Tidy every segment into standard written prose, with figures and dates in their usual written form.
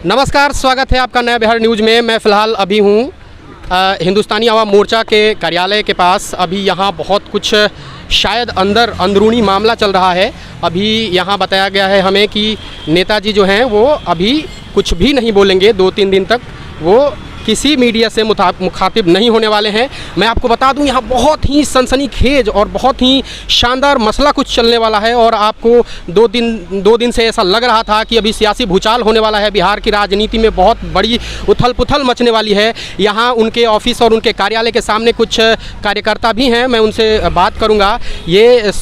नमस्कार, स्वागत है आपका नया बिहार न्यूज़ में। मैं फ़िलहाल अभी हूँ हिंदुस्तानी आवाम मोर्चा के कार्यालय के पास। अभी यहाँ बहुत कुछ शायद अंदरूनी मामला चल रहा है। अभी यहाँ बताया गया है हमें कि नेताजी जो हैं वो अभी कुछ भी नहीं बोलेंगे, 2-3 दिन तक वो किसी मीडिया से मुखातिब नहीं होने वाले हैं। मैं आपको बता दूं यहाँ बहुत ही सनसनीखेज और बहुत ही शानदार मसला कुछ चलने वाला है और आपको दो दिन से ऐसा लग रहा था कि अभी सियासी भूचाल होने वाला है। बिहार की राजनीति में बहुत बड़ी उथल पुथल मचने वाली है। यहाँ उनके ऑफिस और उनके कार्यालय के सामने कुछ कार्यकर्ता भी हैं, मैं उनसे बात करूँगा। ये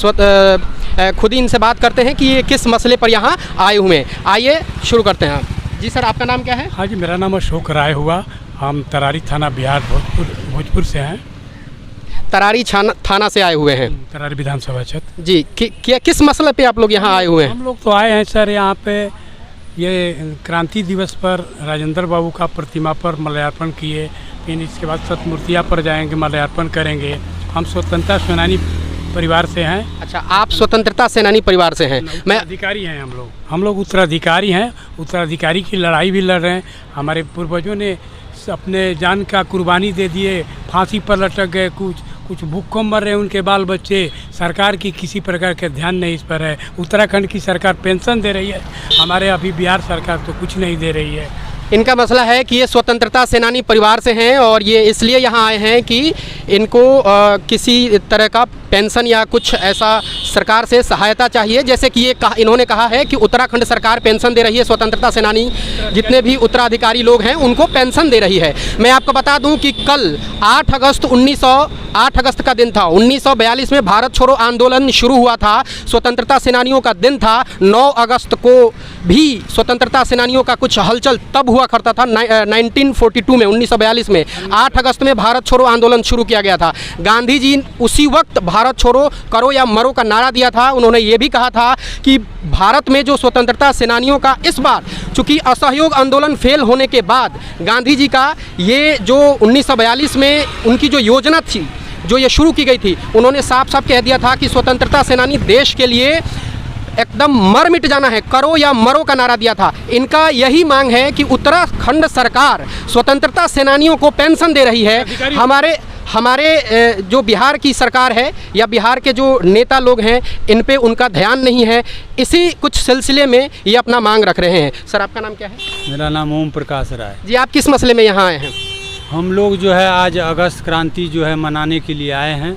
खुद ही इनसे बात करते हैं कि ये किस मसले पर यहाँ आए हुए हैं। आइए शुरू करते हैं। जी सर, आपका नाम क्या है? हाँ जी, मेरा नाम अशोक राय हुआ। हम तरारी थाना बिहार भोजपुर से हैं। तरारी थाना से आए हुए हैं? तरारी विधानसभा क्षेत्र। जी, किस मसले पे आप लोग यहाँ आए हुए हैं? हम लोग तो आए हैं सर यहाँ पे ये क्रांति दिवस पर राजेंद्र बाबू का प्रतिमा पर माल्यार्पण किए, फिर इसके बाद सतमूर्तिया पर जाएंगे, माल्यार्पण करेंगे। हम स्वतंत्रता सेनानी परिवार से हैं। अच्छा, आप स्वतंत्रता सेनानी परिवार से हैं? मैं अधिकारी हैं। हम लोग उत्तराधिकारी हैं। उत्तराधिकारी की लड़ाई भी लड़ रहे हैं। हमारे पूर्वजों ने अपने जान का कुर्बानी दे दिए, फांसी पर लटक गए, कुछ भूखों मर रहे हैं उनके बाल बच्चे। सरकार की किसी प्रकार का ध्यान नहीं इस पर है। उत्तराखंड की सरकार पेंशन दे रही है, हमारे अभी बिहार सरकार तो कुछ नहीं दे रही है। इनका मसला है कि ये स्वतंत्रता सेनानी परिवार से हैं और ये इसलिए यहाँ आए हैं कि इनको किसी तरह का पेंशन या कुछ ऐसा सरकार से सहायता चाहिए। जैसे कि इन्होंने कहा है कि उत्तराखंड सरकार पेंशन दे रही है, स्वतंत्रता सेनानी जितने भी उत्तराधिकारी लोग हैं उनको पेंशन दे रही है। मैं आपको बता दूं कि कल 8 अगस्त का दिन था। 1942 में भारत छोड़ो आंदोलन शुरू हुआ था, स्वतंत्रता सेनानियों का दिन था। 9 अगस्त को भी स्वतंत्रता सेनानियों का कुछ हलचल तब हुआ करता था 1942 में, 1942 में 8 अगस्त में भारत छोड़ो आंदोलन शुरू किया गया था। गांधी जी उसी वक्त भारत छोड़ो करो या मरो का नारा दिया था। उन्होंने ये भी कहा था कि भारत में जो स्वतंत्रता सेनानियों का इस बार चूँकि असहयोग आंदोलन फेल होने के बाद गांधी जी का ये जो 1942 में उनकी जो योजना थी, जो ये शुरू की गई थी, उन्होंने साफ साफ कह दिया था कि स्वतंत्रता सेनानी देश के लिए एकदम मर मिट जाना है, करो या मरो का नारा दिया था। इनका यही मांग है कि उत्तराखंड सरकार स्वतंत्रता सेनानियों को पेंशन दे रही है। हमारे जो बिहार की सरकार है या बिहार के जो नेता लोग हैं इन पे उनका ध्यान नहीं है। इसी कुछ सिलसिले में ये अपना मांग रख रहे हैं। सर, आपका नाम क्या है? मेरा नाम ओम प्रकाश राय। जी, आप किस मसले में यहाँ आए हैं? हम लोग जो है आज अगस्त क्रांति जो है मनाने के लिए आए हैं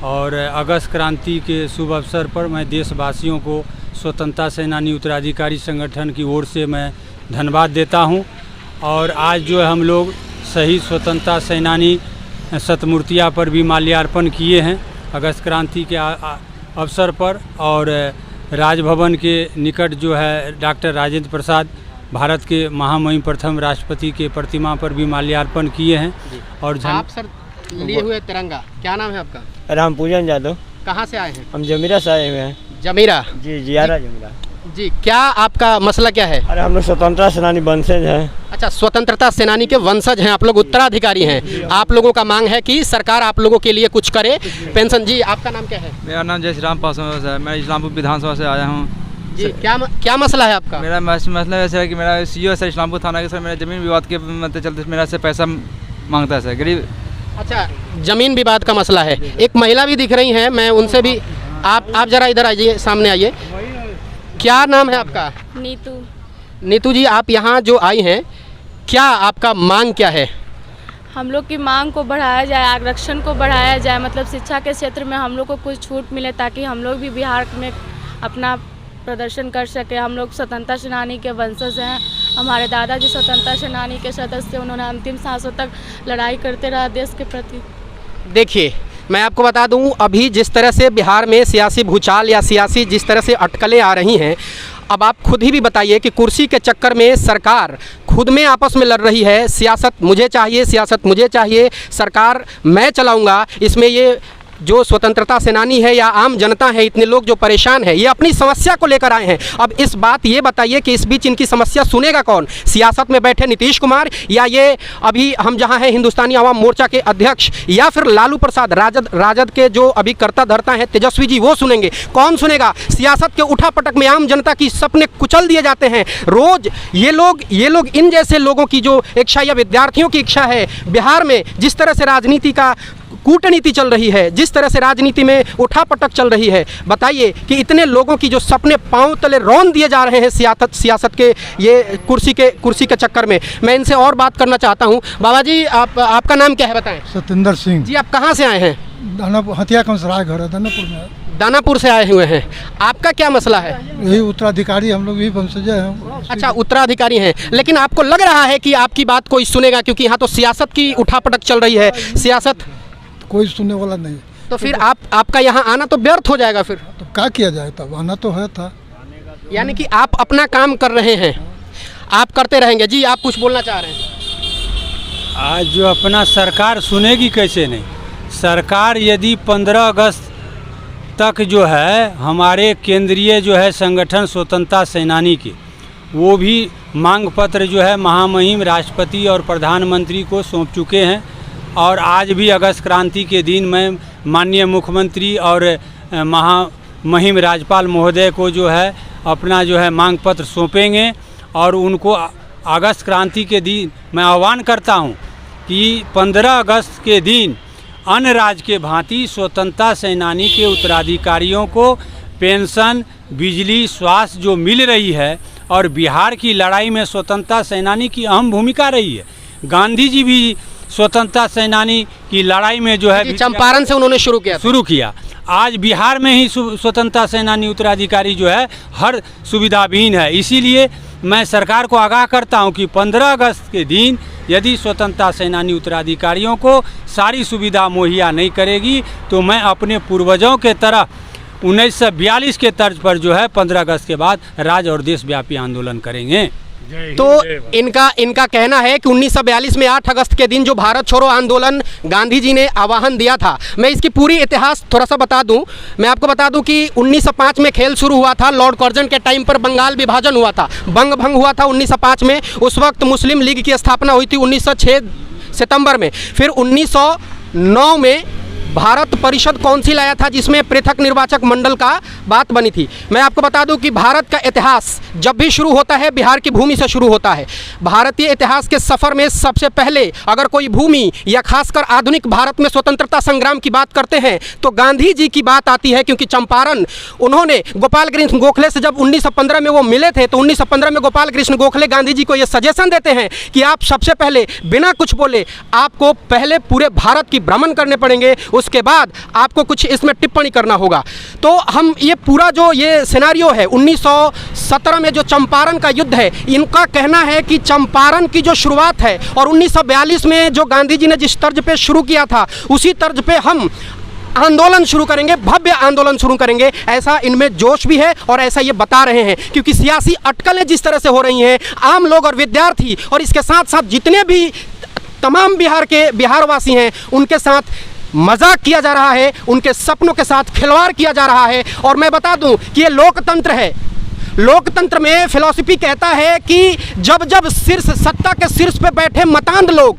और अगस्त क्रांति के शुभ अवसर पर मैं देशवासियों को स्वतंत्रता सेनानी उत्तराधिकारी संगठन की ओर से मैं धन्यवाद देता हूं। और आज जो है हम लोग शहीद स्वतंत्रता सेनानी सतमूर्तिया पर भी माल्यार्पण किए हैं अगस्त क्रांति के अवसर पर। और राजभवन के निकट जो है डॉक्टर राजेंद्र प्रसाद भारत के महामहिम प्रथम राष्ट्रपति के प्रतिमा पर भी माल्यार्पण किए हैं। और आप सर लिए हुए तिरंगा, क्या नाम है आपका? रामपूजन यादव। कहाँ से आए हैं? हम जमीरा से आए हुए हैं। जमीरा? जी, जियारा जमीरा। जी, क्या आपका मसला क्या है? अरे हम लोग स्वतंत्रता सेनानी वंशज हैं। अच्छा, स्वतंत्रता सेनानी के वंशज हैं आप लोग, उत्तराधिकारी हैं। आप लोगों का मांग है कि सरकार आप लोगों के लिए कुछ करे, पेंशन। जी, आपका नाम क्या है? मेरा नाम जय श्री राम पासवान है। मैं इस्लामपुर विधानसभा से आया हूँ। जी, क्या मसला है आपका? मेरा मसला ऐसा है कि मेरा सीओ सर इस्लामपुर थाना के सर मेरा ज़मीन विवाद के मतलब चलते मेरा से पैसा मांगता है सर, गरीब। अच्छा, ज़मीन विवाद का मसला है। एक महिला भी दिख रही हैं, मैं उनसे भी आप ज़रा इधर आइए, सामने आइए। क्या नाम है आपका? नीतू। नीतू जी, आप यहाँ जो आई हैं, क्या आपका मांग क्या है? हम लोग की मांग को बढ़ाया जाए, आरक्षण को बढ़ाया जाए, मतलब शिक्षा के क्षेत्र में हम लोग को कुछ छूट मिले ताकि हम लोग भी बिहार में अपना प्रदर्शन कर सके। हम लोग स्वतंत्रता सेनानी के वंशज हैं। हमारे दादाजी स्वतंत्रता सेनानी के सदस्य, उन्होंने अंतिम सांसों तक लड़ाई करते रहा देश के प्रति। देखिए, मैं आपको बता दूं, अभी जिस तरह से बिहार में सियासी भूचाल या सियासी जिस तरह से अटकलें आ रही हैं, अब आप खुद ही भी बताइए कि कुर्सी के चक्कर में सरकार खुद में आपस में लड़ रही है। सियासत मुझे चाहिए, सियासत मुझे चाहिए, सरकार मैं चलाऊंगा। इसमें ये जो स्वतंत्रता सेनानी है या आम जनता है, इतने लोग जो परेशान है, ये अपनी समस्या को लेकर आए हैं। अब इस बात ये बताइए कि इस बीच इनकी समस्या सुनेगा कौन? सियासत में बैठे नीतीश कुमार, या ये अभी हम जहां हैं हिंदुस्तानी आवाम मोर्चा के अध्यक्ष, या फिर लालू प्रसाद राजद के जो अभी कर्ता धर्ता हैं तेजस्वी जी, वो सुनेंगे? कौन सुनेगा? सियासत के उठापटक में आम जनता की सपने कुचल दिए जाते हैं रोज। ये लोग इन जैसे लोगों की जो इच्छा या विद्यार्थियों की इच्छा है, बिहार में जिस तरह से राजनीति का कूटनीति चल रही है, जिस तरह से राजनीति में उठापटक चल रही है, बताइए कि इतने लोगों की जो सपने पांव तले रौंद दिए जा रहे हैं सियासत के ये कुर्सी के चक्कर में। मैं इनसे और बात करना चाहता हूं। बाबा जी, आपका नाम क्या है बताएं? सत्येंद्र सिंह जी। आप कहां से आए हैं? हथिया कंसराय घर है, दानापुर में। दानापुर से आए हुए हैं। आपका क्या मसला है? यही उत्तराधिकारी, हम लोग यही वंशज हैं। अच्छा, उत्तराधिकारी हैं, लेकिन आपको लग रहा है कि आपकी बात कोई सुनेगा? क्योंकि यहाँ तो सियासत की उठापटक चल रही है, सियासत कोई सुनने वाला नहीं। तो फिर आपका यहाँ आना तो व्यर्थ हो जाएगा फिर। तो क्या किया जाए, तब आना तो है था। यानी कि आप अपना काम कर रहे हैं, आप करते रहेंगे। जी, आप कुछ बोलना चाह रहे हैं? आज जो अपना सरकार सुनेगी कैसे नहीं? सरकार यदि 15 अगस्त तक जो है हमारे केंद्रीय जो है संगठन स्वतंत्रता सेनानी के, वो भी मांग पत्र जो है महामहिम राष्ट्रपति और प्रधानमंत्री को सौंप चुके हैं, और आज भी अगस्त क्रांति के दिन मैं माननीय मुख्यमंत्री और महामहिम राज्यपाल महोदय को जो है अपना जो है मांग पत्र सौंपेंगे। और उनको अगस्त क्रांति के दिन मैं आह्वान करता हूं कि 15 अगस्त के दिन अन्य राज्य के भांति स्वतंत्रता सेनानी के उत्तराधिकारियों को पेंशन, बिजली, स्वास्थ्य जो मिल रही है, और बिहार की लड़ाई में स्वतंत्रता सेनानी की अहम भूमिका रही है। गांधी जी भी स्वतंत्रता सेनानी की लड़ाई में जो है चंपारण से उन्होंने शुरू किया। आज बिहार में ही स्वतंत्रता सेनानी उत्तराधिकारी जो है हर सुविधाविहीन है। इसीलिए मैं सरकार को आगाह करता हूं कि 15 अगस्त के दिन यदि स्वतंत्रता सेनानी उत्तराधिकारियों को सारी सुविधा मुहैया नहीं करेगी, तो मैं अपने पूर्वजों के तरह 1942 के तर्ज पर जो है 15 अगस्त के बाद राज्य और देशव्यापी आंदोलन करेंगे। तो इनका कहना है कि 1942 में 8 अगस्त के दिन जो भारत छोड़ो आंदोलन गांधी जी ने आह्वान दिया था, मैं इसकी पूरी इतिहास थोड़ा सा बता दूं। मैं आपको बता दूं कि 1905 में खेल शुरू हुआ था, लॉर्ड कर्जन के टाइम पर बंगाल विभाजन हुआ था, बंग भंग हुआ था 1905 में। उस वक्त मुस्लिम लीग की स्थापना हुई थी 1906 सितंबर में। फिर 1909 में भारत परिषद काउंसिल आया था, जिसमें पृथक निर्वाचक मंडल का बात बनी थी। मैं आपको बता दूं कि भारत का इतिहास जब भी शुरू होता है बिहार की भूमि से शुरू होता है। भारतीय इतिहास के सफ़र में सबसे पहले अगर कोई भूमि या खासकर आधुनिक भारत में स्वतंत्रता संग्राम की बात करते हैं तो गांधी जी की बात आती है, क्योंकि चंपारण उन्होंने गोपाल कृष्ण गोखले से जब 1915 में वो मिले थे, तो 1915 में गोपाल कृष्ण गोखले गांधी जी को ये सजेशन देते हैं कि आप सबसे पहले बिना कुछ बोले आपको पहले पूरे भारत की भ्रमण करने पड़ेंगे, उसके बाद आपको कुछ इसमें टिप्पणी करना होगा। तो हम ये पूरा जो ये सिनेरियो है 1917 में जो चंपारण का युद्ध है, इनका कहना है कि चंपारण की जो शुरुआत है और 1942 में जो गांधी जी ने जिस तर्ज पे शुरू किया था उसी तर्ज पे हम आंदोलन शुरू करेंगे, भव्य आंदोलन शुरू करेंगे। ऐसा इनमें जोश भी है और ऐसा ये बता रहे हैं, क्योंकि सियासी अटकलें जिस तरह से हो रही हैं, आम लोग और विद्यार्थी और इसके साथ साथ जितने भी तमाम बिहारवासी हैं उनके साथ मजाक किया जा रहा है, उनके सपनों के साथ खिलवाड़ किया जा रहा है। और मैं बता दूं कि ये लोकतंत्र है। लोकतंत्र में फिलॉसफी कहता है कि जब जब सत्ता के शीर्ष पे बैठे मतांध लोग,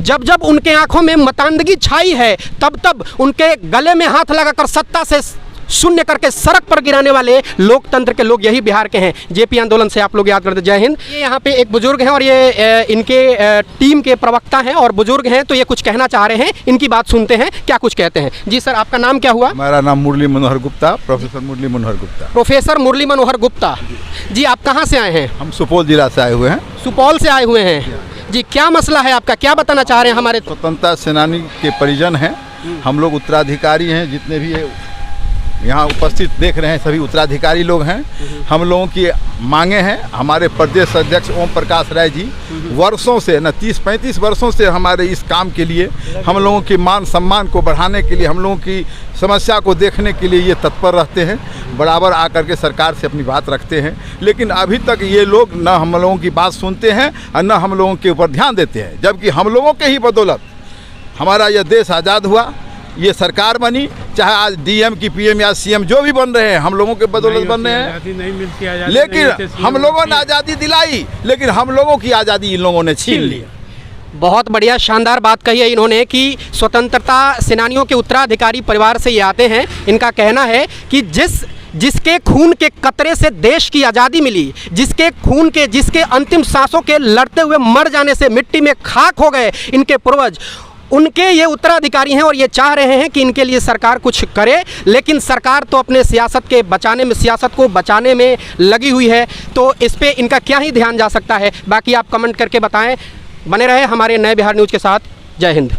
जब जब उनके आंखों में मतांदगी छाई है, तब तब उनके गले में हाथ लगाकर सत्ता से शून्य करके सड़क पर गिराने वाले लोकतंत्र के लोग यही बिहार के हैं। जेपी आंदोलन से आप लोग याद करते। जय हिंद। ये यहाँ पे एक बुजुर्ग हैं और ये इनके टीम के प्रवक्ता हैं और बुजुर्ग हैं, तो ये कुछ कहना चाह रहे हैं। इनकी बात सुनते हैं, क्या कुछ कहते हैं। जी सर, आपका नाम क्या हुआ? मेरा नाम मुरली मनोहर गुप्ता, प्रोफेसर मुरली मनोहर गुप्ता। प्रोफेसर मुरली मनोहर गुप्ता जी, आप कहाँ से आए हैं? हम सुपौल जिला से आए हुए हैं। सुपौल से आए हुए हैं जी, क्या मसला है आपका, क्या बताना चाह रहे हैं? हमारे स्वतंत्रता सेनानी के परिजन हैं हम लोग, उत्तराधिकारी हैं, जितने भी यहाँ उपस्थित देख रहे हैं सभी उत्तराधिकारी लोग हैं। हम लोगों की मांगे हैं। हमारे प्रदेश अध्यक्ष ओम प्रकाश राय जी वर्षों से न 30-35 वर्षों से हमारे इस काम के लिए, हम लोगों की मान सम्मान को बढ़ाने के लिए, हम लोगों की समस्या को देखने के लिए ये तत्पर रहते हैं, बराबर आकर के सरकार से अपनी बात रखते हैं। लेकिन अभी तक ये लोग न हम लोगों की बात सुनते हैं और न हम लोगों के ऊपर ध्यान देते हैं, जबकि हम लोगों के ही बदौलत हमारा यह देश आज़ाद हुआ। ये सरकार बनी, चाहे आज डीएम की पीएम या सीएम जो भी बन रहे हैं, हम लोगों के बदौलत बन रहे हैं। आज़ादी नहीं मिलती, आज़ादी लेकिन नहीं मिलती, हम लोगों ने आज़ादी दिलाई, लेकिन हम लोगों की आज़ादी इन लोगों ने छीन ली। बहुत बढ़िया शानदार बात कही है इन्होंने कि स्वतंत्रता सेनानियों के उत्तराधिकारी परिवार से ये आते हैं। इनका कहना है कि जिसके खून के कतरे से देश की आज़ादी मिली, जिसके अंतिम सांसों के लड़ते हुए मर जाने से मिट्टी में खाक हो गए इनके पूर्वज, उनके ये उत्तराधिकारी हैं और ये चाह रहे हैं कि इनके लिए सरकार कुछ करे। लेकिन सरकार तो अपने सियासत को बचाने में लगी हुई है, तो इस पे इनका क्या ही ध्यान जा सकता है। बाकी आप कमेंट करके बताएं। बने रहे हमारे नए बिहार न्यूज़ के साथ। जय हिंद।